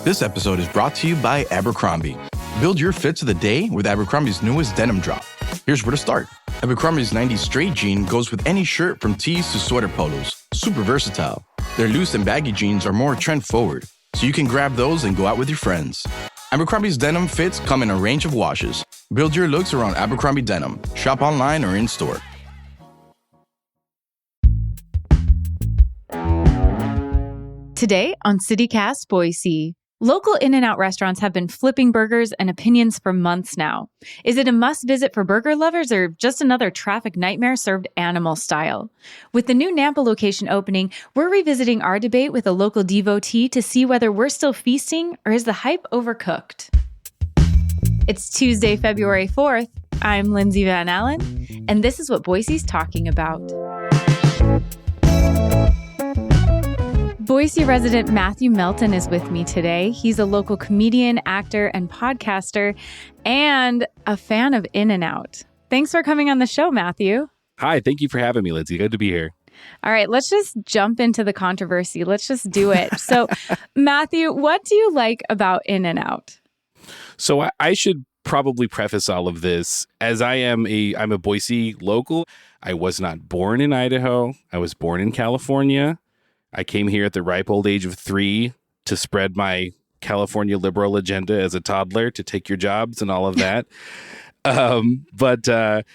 This episode is brought to you by Abercrombie. Build your fits of the day with Abercrombie's newest denim drop. Here's where to start. Abercrombie's 90s straight jean goes with any shirt from tees to sweater polos. Super versatile. Their loose and baggy jeans are more trend forward, so you can grab those and go out with your friends. Abercrombie's denim fits come in a range of washes. Build your looks around Abercrombie denim. Shop online or in-store. Today on CityCast Boise, local In-N-Out restaurants have been flipping burgers and opinions for months now. Is it a must-visit for burger lovers or just another traffic nightmare served animal style? With the new Nampa location opening, we're revisiting our debate with a local devotee to see whether we're still feasting or is the hype overcooked. It's Tuesday, February 4th. I'm Lindsay Van Allen, and this is what Boise's talking about. Boise resident Matthew Melton is with me today. He's a local comedian, actor, and podcaster, and a fan of In-N-Out. Thanks for coming on the show, Matthew. Hi, thank you for having me, Lindsay. Good to be here. All right, let's just jump into the controversy. Let's just do it. So, Matthew, what do you like about In-N-Out? So I should probably preface all of this as I'm a Boise local. I was not born in Idaho. I was born in California. I came here at the ripe old age of 3 to spread my California liberal agenda as a toddler, to take your jobs and all of that. But the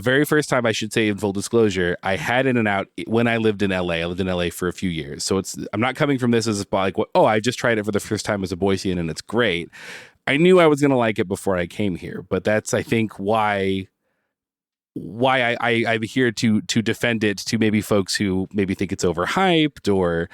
very first time, I should say in full disclosure, I had In-N-Out when I lived in LA. I lived in LA for a few years. So I'm not coming from this as like, I just tried it for the first time as a Boisean and it's great. I knew I was going to like it before I came here, but that's, I think, why I'm here to defend it to maybe folks who maybe think it's overhyped or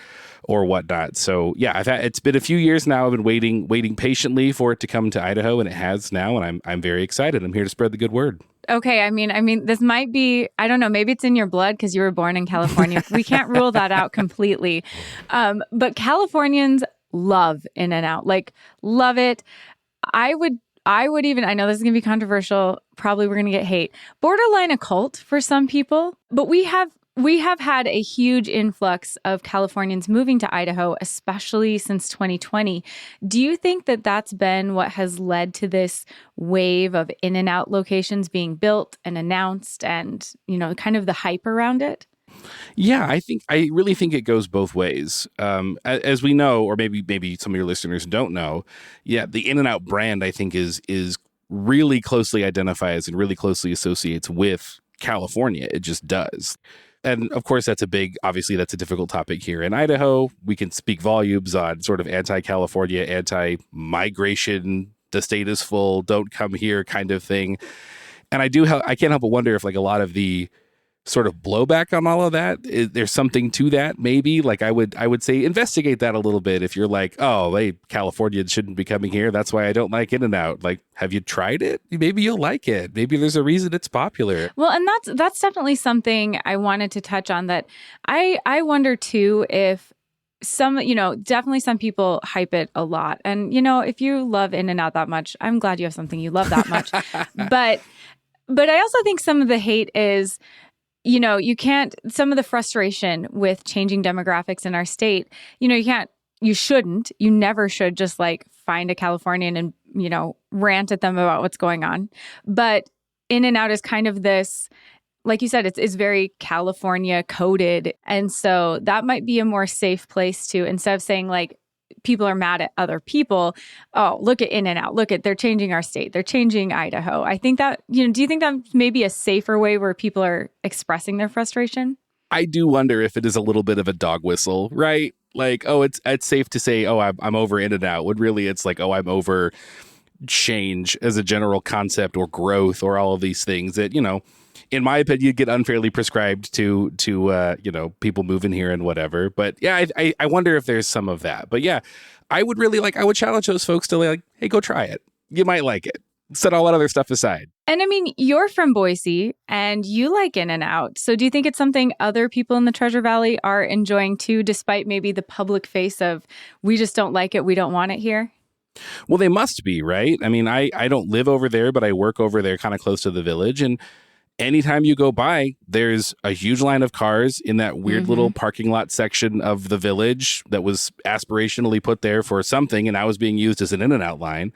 whatnot. So yeah, it's been a few years now. I've been waiting patiently for it to come to Idaho, and it has now, and I'm very excited. I'm here to spread the good word. Okay, I mean, this might be, I don't know, maybe it's in your blood because you were born in California. We can't rule that out completely. But Californians love In-N-Out, love it. I would even, I know this is going to be controversial, probably we're going to get hate, borderline a cult for some people, but we have had a huge influx of Californians moving to Idaho, especially since 2020. Do you think that that's been what has led to this wave of In-N-Out locations being built and announced and, kind of the hype around it? Yeah, I really think it goes both ways. As we know, or maybe some of your listeners don't know, the In-N-Out brand, I think, is really closely identifies and really closely associates with California. It just does. And of course, obviously that's a difficult topic here in Idaho. We can speak volumes on sort of anti-California, anti-migration, the state is full, don't come here kind of thing. And I can't help but wonder if a lot of the sort of blowback on all of that, there's something to that, maybe. I would say investigate that a little bit. If you're like, oh, hey, Californians shouldn't be coming here, that's why I don't like In-N-Out. Have you tried it? Maybe you'll like it. Maybe there's a reason it's popular. Well, and that's definitely something I wanted to touch on, that I wonder too if definitely some people hype it a lot. And, if you love In-N-Out that much, I'm glad you have something you love that much. But I also think some of the hate is, some of the frustration with changing demographics in our state, you never should just find a Californian and, rant at them about what's going on. But In-N-Out is kind of this, like you said, it's very California coded. And so that might be a more safe place to, instead of saying people are mad at other people, oh, look at In-N-Out, they're changing our state, they're changing Idaho. I think that, do you think that may be a safer way where people are expressing their frustration? I do wonder if it is a little bit of a dog whistle, right? It's safe to say, oh, I'm over In-N-Out, when really it's I'm over change as a general concept, or growth, or all of these things that, in my opinion, get unfairly prescribed to people moving here and whatever. But yeah, I wonder if there's some of that. But yeah, I would challenge those folks to hey, go try it. You might like it. Set all that other stuff aside. And you're from Boise and you like In-N-Out. So do you think it's something other people in the Treasure Valley are enjoying too, despite maybe the public face of, we just don't like it, we don't want it here? Well, they must be, right? I don't live over there, but I work over there kind of close to the village. And anytime you go by, there's a huge line of cars in that weird little parking lot section of the village that was aspirationally put there for something, and now is being used as an In-N-Out line.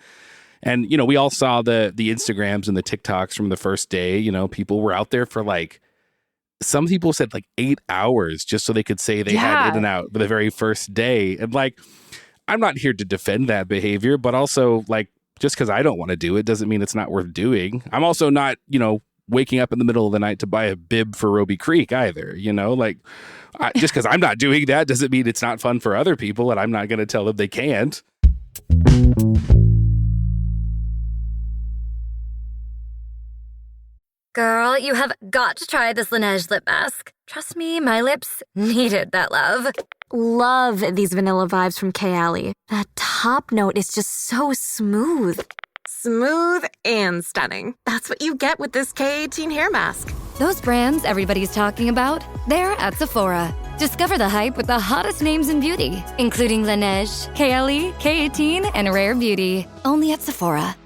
And, you know, we all saw the Instagrams and the TikToks from the first day. You know, people were out there for like, some people said like 8 hours just so they could say they had In-N-Out for the very first day. And like, I'm not here to defend that behavior, but also like, just because I don't want to do it doesn't mean it's not worth doing. I'm also not, you know, waking up in the middle of the night to buy a bib for Roby Creek either. You know, like just because I'm not doing that doesn't mean it's not fun for other people, and I'm not going to tell them they can't. Girl, you have got to try this Laneige lip mask. Trust me, my lips needed that love. Love these vanilla vibes from Kayali. That top note is just so smooth. Smooth and stunning. That's what you get with this K18 hair mask. Those brands everybody's talking about, they're at Sephora. Discover the hype with the hottest names in beauty, including Laneige, Kayali, K18, and Rare Beauty. Only at Sephora.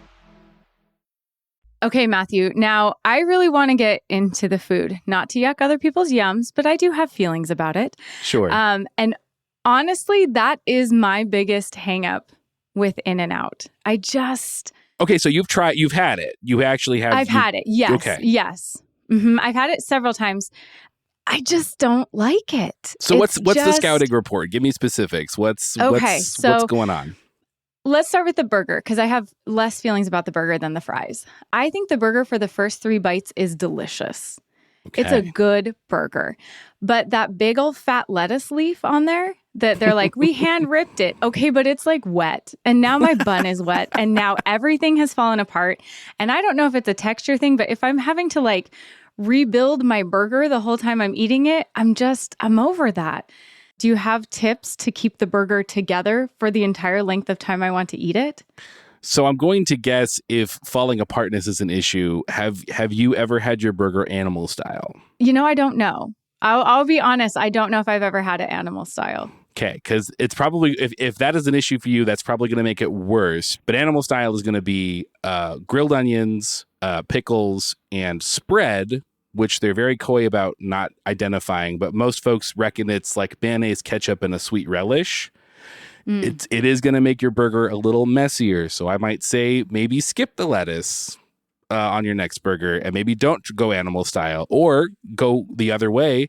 Okay, Matthew. Now, I really want to get into the food, not to yuck other people's yums, but I do have feelings about it. Sure. And honestly, that is my biggest hang up with In-N-Out. Okay, so you've had it. You actually have. I've had it. Yes. Okay. Yes. I've had it several times. I just don't like it. So what's the scouting report? Give me specifics. What's going on? Let's start with the burger, because I have less feelings about the burger than the fries. I think the burger for the first 3 bites is delicious. Okay. It's a good burger. But that big old fat lettuce leaf on there, that they're like, we hand ripped it. Okay, but it's like wet. And now my bun is wet. And now everything has fallen apart. And I don't know if it's a texture thing, but if I'm having to like rebuild my burger the whole time I'm eating it, I'm over that. Do you have tips to keep the burger together for the entire length of time I want to eat it? So I'm going to guess, if falling apartness is an issue, have you ever had your burger animal style? You know, I don't know. I'll be honest. I don't know if I've ever had it animal style. Okay, because it's probably, if that is an issue for you, that's probably going to make it worse. But animal style is going to be grilled onions, pickles, and spread, which they're very coy about not identifying, but most folks reckon it's like mayonnaise, ketchup, and a sweet relish. It is going to make your burger a little messier. So I might say maybe skip the lettuce on your next burger, and maybe don't go animal style, or go the other way,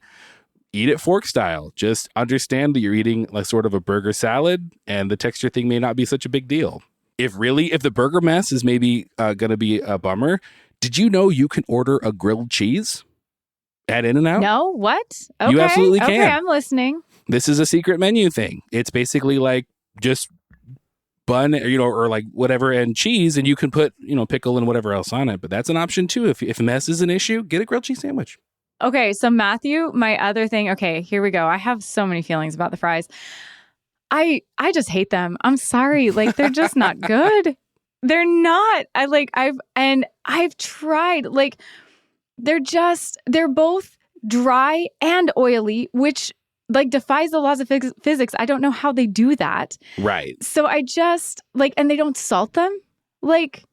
eat it fork style. Just understand that you're eating like sort of a burger salad, and the texture thing may not be such a big deal. If the burger mess is maybe going to be a bummer, did you know you can order a grilled cheese at In-N-Out? No? What? Okay. You absolutely can. Okay, I'm listening. This is a secret menu thing. It's basically like just bun, or like whatever, and cheese, and you can put, pickle and whatever else on it. But that's an option too. If mess is an issue, get a grilled cheese sandwich. Okay, so Matthew, my other thing. Okay, here we go. I have so many feelings about the fries. I just hate them. I'm sorry. Like, they're just not good. They're not. I've tried. Like, they're both dry and oily, which like defies the laws of physics. I don't know how they do that. Right. So I just and they don't salt them. Like,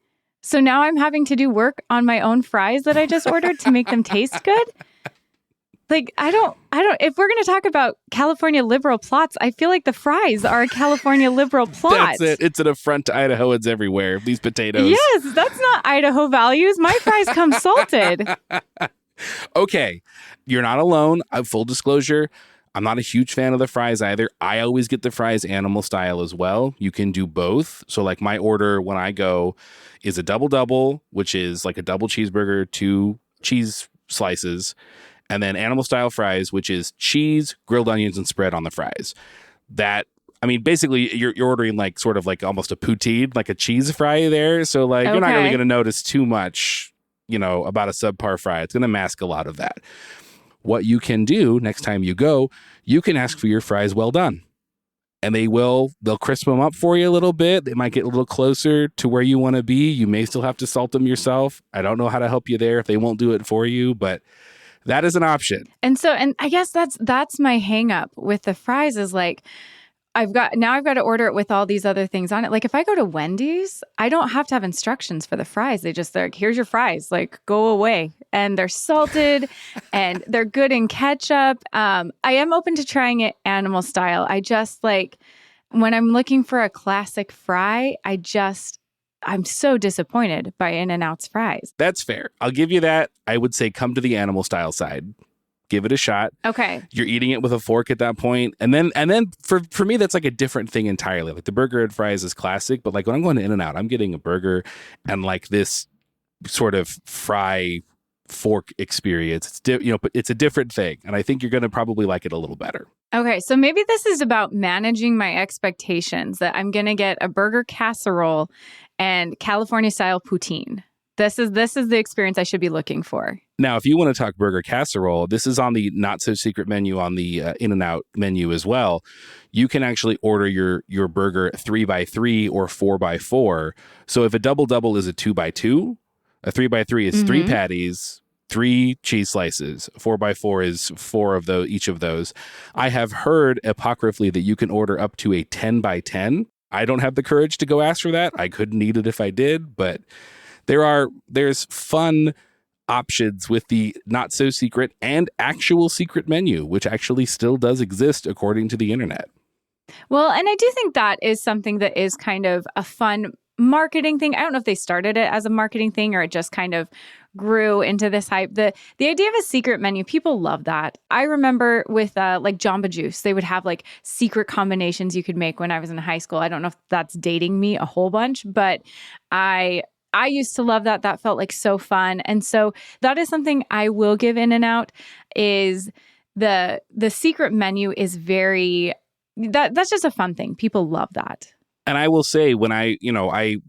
so now I'm having to do work on my own fries that I just ordered to make them taste good. Like, I don't, if we're going to talk about California liberal plots, I feel like the fries are a California liberal plot. That's it. It's an affront to Idahoans everywhere, these potatoes. Yes, that's not Idaho values. My fries come salted. Okay, you're not alone. Full disclosure, I'm not a huge fan of the fries either. I always get the fries animal style as well. You can do both. So like my order when I go is a double, which is like a double cheeseburger, 2 cheese slices, and then animal style fries, which is cheese, grilled onions, and spread on the fries. Basically you're ordering like sort of like almost a poutine, like a cheese fry there. So like You're not really going to notice too much, about a subpar fry. It's going to mask a lot of that. What you can do next time you go, you can ask for your fries well done. And they'll crisp them up for you a little bit. They might get a little closer to where you want to be. You may still have to salt them yourself. I don't know how to help you there if they won't do it for you, but that is an option. And I guess that's my hang up with the fries is like, I've got to order it with all these other things on it. Like if I go to Wendy's, I don't have to have instructions for the fries. They're like, here's your fries, like go away. and they're salted and they're good in ketchup. I am open to trying it animal style. I just like when I'm looking for a classic fry, I'm so disappointed by In-N-Out's fries. That's fair. I'll give you that. I would say come to the animal style side. Give it a shot. Okay. You're eating it with a fork at that point. And then for me, that's like a different thing entirely. Like the burger and fries is classic, but like when I'm going to In-N-Out, I'm getting a burger and like this sort of fry fork experience. But it's a different thing. And I think you're going to probably like it a little better. Okay, so maybe this is about managing my expectations that I'm going to get a burger casserole and California style poutine. This is the experience I should be looking for. Now, if you want to talk burger casserole, this is on the not so secret menu on the In-N-Out menu as well. You can actually order your burger 3x3 or 4x4. So if a double is a 2x2, a 3x3 is 3 patties, 3 cheese slices. 4x4 is 4 of those, each of those. I have heard apocryphally that you can order up to a 10x10. I don't have the courage to go ask for that. I couldn't eat it if I did, but there's fun options with the not so secret and actual secret menu, which actually still does exist according to the internet. Well, and I do think that is something that is kind of a fun marketing thing. I don't know if they started it as a marketing thing or it just kind of grew into this hype. The idea of a secret menu, people love that. I remember with like Jamba Juice, they would have like secret combinations you could make when I was in high school. I don't know if that's dating me a whole bunch, but I used to love that. That felt like so fun. And so that is something I will give In-N-Out is the secret menu is that's just a fun thing. People love that. And I will say when I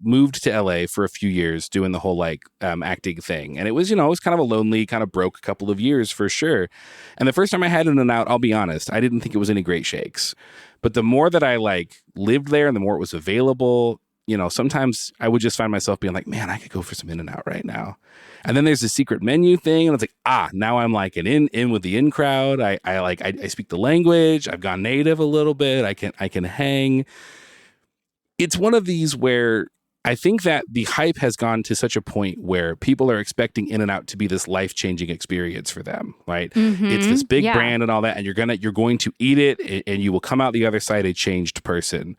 moved to LA for a few years doing the whole like acting thing. And it was kind of a lonely, kind of broke couple of years for sure. And the first time I had In-N-Out, I'll be honest, I didn't think it was any great shakes. But the more that I like lived there and the more it was available, sometimes I would just find myself being like, man, I could go for some In-N-Out right now. And then there's the secret menu thing. And it's like, now I'm like in with the in crowd. I speak the language. I've gone native a little bit. I can hang. It's one of these where I think that the hype has gone to such a point where people are expecting In-N-Out to be this life-changing experience for them, right? It's this big brand and all that, and you're going to eat it and you will come out the other side a changed person.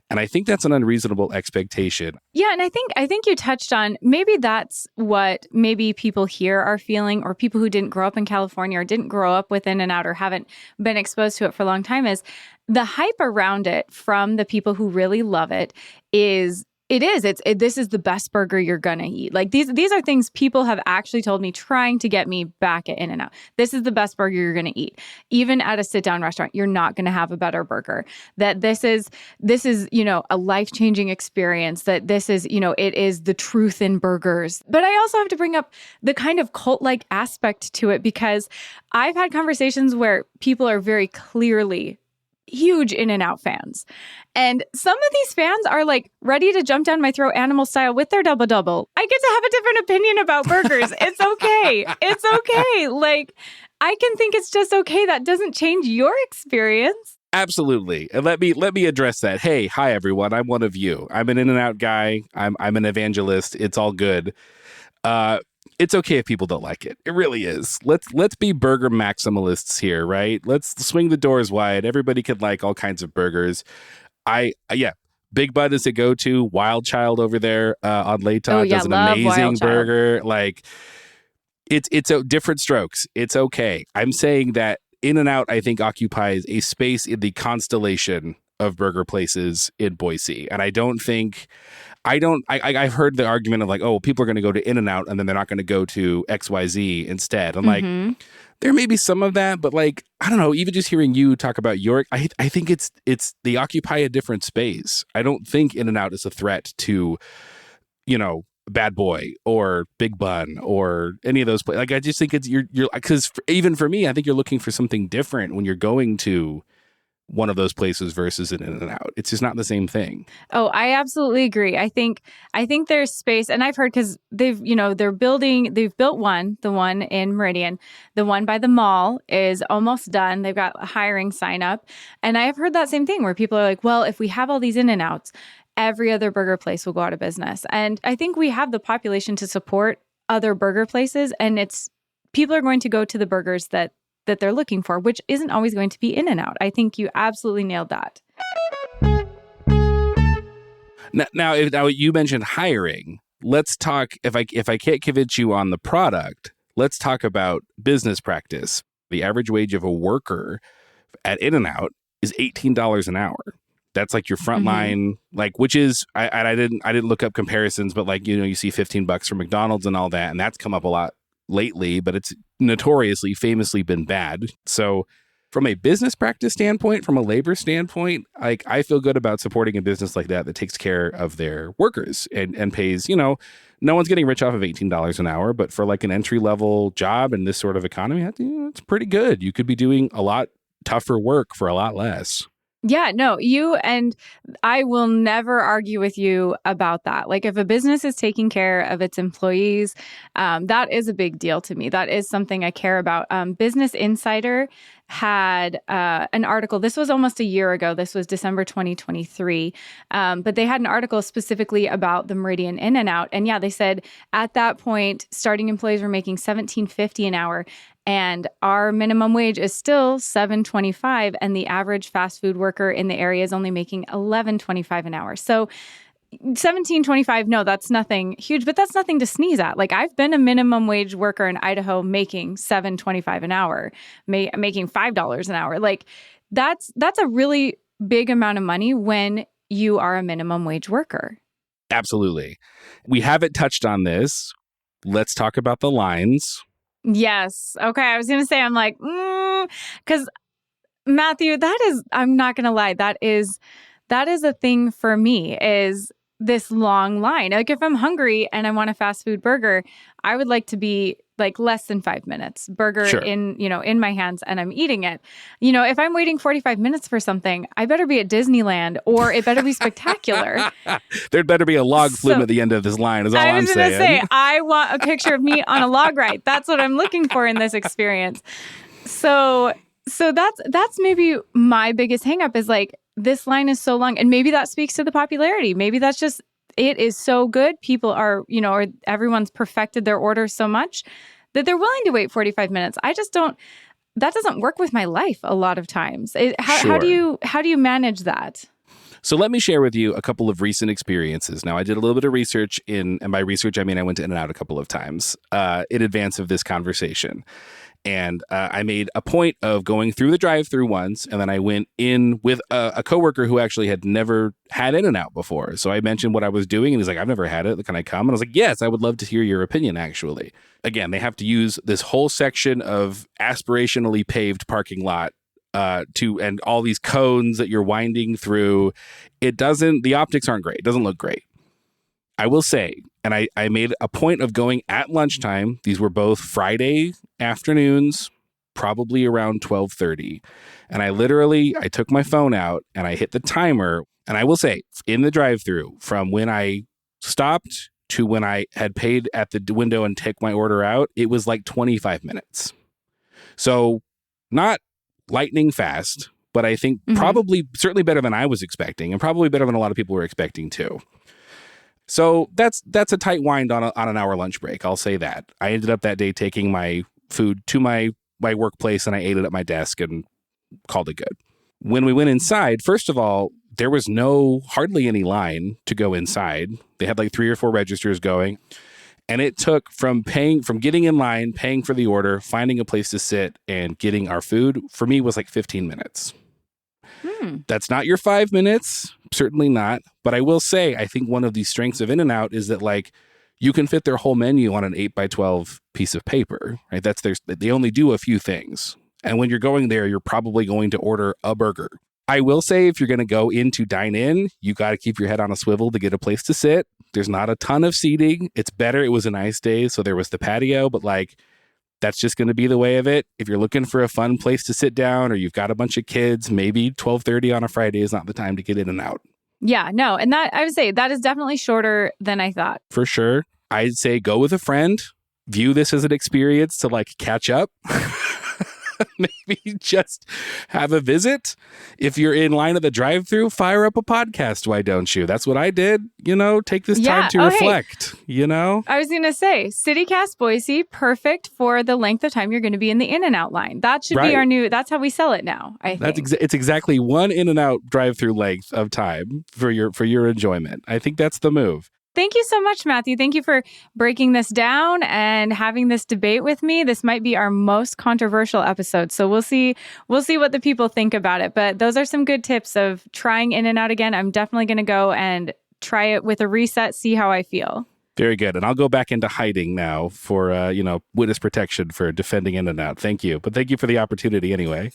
And I think that's an unreasonable expectation. Yeah, and I think you touched on maybe that's what maybe people here are feeling, or people who didn't grow up in California or didn't grow up with In-N-Out or haven't been exposed to it for a long time is the hype around it from the people who really love it is this is the best burger you're gonna eat. Like these are things people have actually told me trying to get me back at In-N-Out. This is the best burger you're gonna eat. Even at a sit-down restaurant, you're not gonna have a better burger. That this is a life-changing experience. That this is it is the truth in burgers. But I also have to bring up the kind of cult-like aspect to it because I've had conversations where people are very clearly huge In-N-Out fans. And some of these fans are like ready to jump down my throat animal style with their double. I get to have a different opinion about burgers. It's okay. It's okay. Like, I can think it's just okay. That doesn't change your experience. Absolutely. And let me address that. Hey, hi everyone. I'm one of you. I'm an In-N-Out guy. I'm an evangelist. It's all good. It's okay if people don't like it. It really is. Let's be burger maximalists here, right? Let's swing the doors wide. Everybody can like all kinds of burgers. Big Bud is a go-to. Wild Child over there on Layton does an amazing burger. Like it's different strokes. It's okay. I'm saying that In-N-Out, I think, occupies a space in the constellation of burger places in Boise, and I've heard the argument of like, oh, people are going to go to In-N-Out and then they're not going to go to XYZ instead. I'm like, there may be some of that, but like, I don't know, even just hearing you talk about York, I think they occupy a different space. I don't think In-N-Out is a threat to, Bad Boy or Big Bun or any of those places. Like, I just think you're because even for me, I think you're looking for something different when you're going to one of those places versus an In-N-Out. It's just not the same thing. Oh, I absolutely agree. I think there's space, and I've heard because they've built one, the one in Meridian, the one by the mall is almost done. They've got a hiring sign up, and I have heard that same thing where people are like, well, if we have all these In-N-Outs, every other burger place will go out of business. And I think we have the population to support other burger places, and people are going to go to the burgers that they're looking for, which isn't always going to be In-N-Out. I think you absolutely nailed that. Now, you mentioned hiring. Let's talk. If I can't convince you on the product, let's talk about business practice. The average wage of a worker at In-N-Out is $18 an hour. That's like your front line, like, which is I didn't look up comparisons, but like, you see $15 for McDonald's and all that, and that's come up a lot lately, but it's notoriously, famously been bad. So from a business practice standpoint, from a labor standpoint, like, I feel good about supporting a business like that takes care of their workers and pays, no one's getting rich off of $18 an hour, but for like an entry level job in this sort of economy, it's pretty good. You could be doing a lot tougher work for a lot less. Yeah, no, I will never argue with you about that. Like, if a business is taking care of its employees, that is a big deal to me. That is something I care about. Business Insider had an article. This was almost a year ago. This was December 2023. But they had an article specifically about the Meridian In-N-Out. And yeah, they said at that point, starting employees were making $17.50 an hour. And our minimum wage is still $7.25, and the average fast food worker in the area is only making $11.25 an hour. So $17.25, no, that's nothing huge, but that's nothing to sneeze at. Like, I've been a minimum wage worker in Idaho making $7.25 an hour, making $5 an hour. Like, that's a really big amount of money when you are a minimum wage worker. Absolutely. We haven't touched on this. Let's talk about the lines. Yes. Okay. I was going to say, I'm like, because Matthew, I'm not going to lie. That is a thing for me, is this long line. Like, if I'm hungry and I want a fast food burger, I would like to be like less than 5 minutes burger Sure. in my hands and I'm eating it. If I'm waiting 45 minutes for something, I better be at Disneyland, or it better be spectacular. There'd better be a log flume at the end of this line, is all I'm saying. I was going to say, I want a picture of me on a log ride. That's what I'm looking for in this experience. So that's maybe my biggest hang up, is like, this line is so long, and maybe that speaks to the popularity. Maybe that's just, it is so good. People are, or everyone's perfected their orders so much that they're willing to wait 45 minutes. That doesn't work with my life a lot of times. How do you manage that? So let me share with you a couple of recent experiences. Now, I did a little bit of research and by research, I mean, I went to In-N-Out a couple of times in advance of this conversation. And I made a point of going through the drive-thru once, and then I went in with a coworker who actually had never had In-N-Out before. So I mentioned what I was doing, and he's like, "I've never had it. Can I come?" And I was like, "Yes, I would love to hear your opinion, actually." Again, they have to use this whole section of aspirationally paved parking lot and all these cones that you're winding through. The optics aren't great. It doesn't look great. I will say, and I made a point of going at lunchtime. These were both Friday afternoons, probably around 12:30. And I took my phone out and I hit the timer. And I will say, in the drive-thru, from when I stopped to when I had paid at the window and take my order out, it was like 25 minutes. So not lightning fast, but I think certainly better than I was expecting, and probably better than a lot of people were expecting too. So that's a tight wind on an hour lunch break. I'll say that. I ended up that day taking my food to my workplace, and I ate it at my desk and called it good. When we went inside, first of all, there was hardly any line to go inside. They had like 3 or 4 registers going. And it took from getting in line, paying for the order, finding a place to sit, and getting our food, for me, was like 15 minutes. That's not your 5 minutes, certainly not. But I will say, I think one of the strengths of In-N-Out is that, like, you can fit their whole menu on an 8x12 piece of paper, right? They only do a few things. And when you're going there, you're probably going to order a burger. I will say, if you're going to go in to dine in, you got to keep your head on a swivel to get a place to sit. There's not a ton of seating. It's better. It was a nice day, so there was the patio, but like, that's just going to be the way of it. If you're looking for a fun place to sit down, or you've got a bunch of kids, maybe 12:30 on a Friday is not the time to get In-N-Out. Yeah, no. And that, I would say, that is definitely shorter than I thought. For sure. I'd say go with a friend. View this as an experience to like catch up. maybe just have a visit. If you're in line at the drive-thru, fire up a podcast. Why don't you? That's what I did. Take this time to reflect, I was going to say, CityCast Boise, perfect for the length of time you're going to be in the In-N-Out line. That should be our new, that's how we sell it now, I think. It's exactly one In-N-Out drive-thru length of time for your enjoyment. I think that's the move. Thank you so much, Matthew. Thank you for breaking this down and having this debate with me. This might be our most controversial episode, so we'll see what the people think about it. But those are some good tips of trying In-N-Out again. I'm definitely going to go and try it with a reset, see how I feel. Very good. And I'll go back into hiding now for, witness protection for defending In-N-Out. Thank you. But thank you for the opportunity anyway.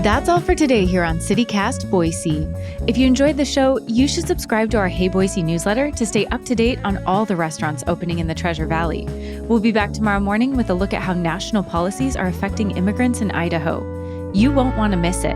That's all for today here on CityCast Boise. If you enjoyed the show, you should subscribe to our Hey Boise newsletter to stay up to date on all the restaurants opening in the Treasure Valley. We'll be back tomorrow morning with a look at how national policies are affecting immigrants in Idaho. You won't want to miss it.